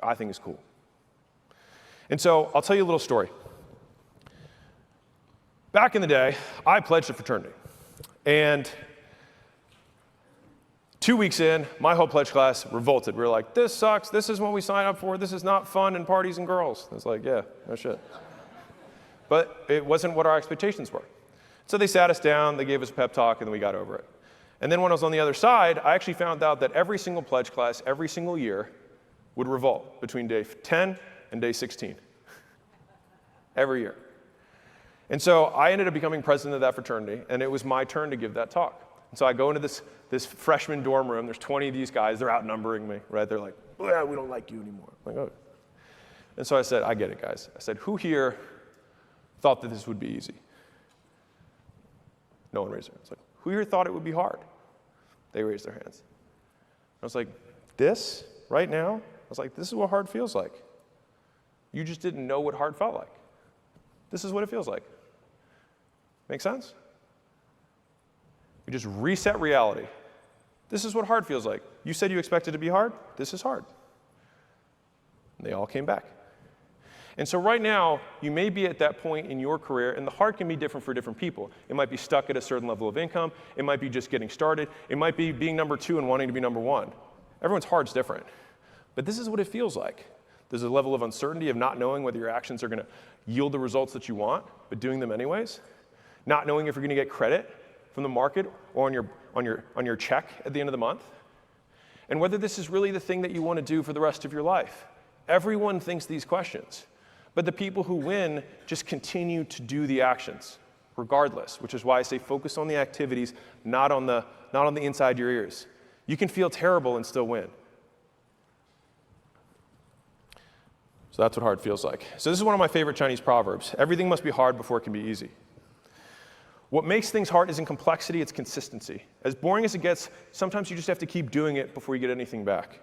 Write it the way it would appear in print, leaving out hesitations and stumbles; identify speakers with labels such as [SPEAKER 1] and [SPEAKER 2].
[SPEAKER 1] I think is cool. And so I'll tell you a little story. Back in the day, I pledged a fraternity. And 2 weeks in, my whole pledge class revolted. We were like, this sucks. This is what we signed up for. This is not fun and parties and girls. I was like, yeah, no shit. But it wasn't what our expectations were. So they sat us down, they gave us a pep talk, and then we got over it. And then when I was on the other side, I actually found out that every single pledge class, every single year, would revolt between day 10 and day 16. Every year. And so I ended up becoming president of that fraternity, and it was my turn to give that talk. And so I go into this freshman dorm room. There's 20 of these guys. They're outnumbering me, right? They're like, well, we don't like you anymore. I'm like, oh. And so I said, I get it, guys. I said, who here thought that this would be easy? No one raised their hand. I was like, who here thought it would be hard? They raised their hands. I was like, this, right now? I was like, this is what hard feels like. You just didn't know what hard felt like. This is what it feels like. Make sense? We just reset reality. This is what hard feels like. You said you expected it to be hard. This is hard. And they all came back. And so right now, you may be at that point in your career, and the hard can be different for different people. It might be stuck at a certain level of income. It might be just getting started. It might be being number 2 and wanting to be number 1. Everyone's hard's different. But this is what it feels like. There's a level of uncertainty of not knowing whether your actions are going to yield the results that you want, but doing them anyways. Not knowing if you're going to get credit from the market or on your check at the end of the month. And whether this is really the thing that you want to do for the rest of your life. Everyone thinks these questions. But the people who win just continue to do the actions, regardless, which is why I say focus on the activities, not on the inside your ears. You can feel terrible and still win. So that's what hard feels like. So this is one of my favorite Chinese proverbs. Everything must be hard before it can be easy. What makes things hard isn't complexity, it's consistency. As boring as it gets, sometimes you just have to keep doing it before you get anything back.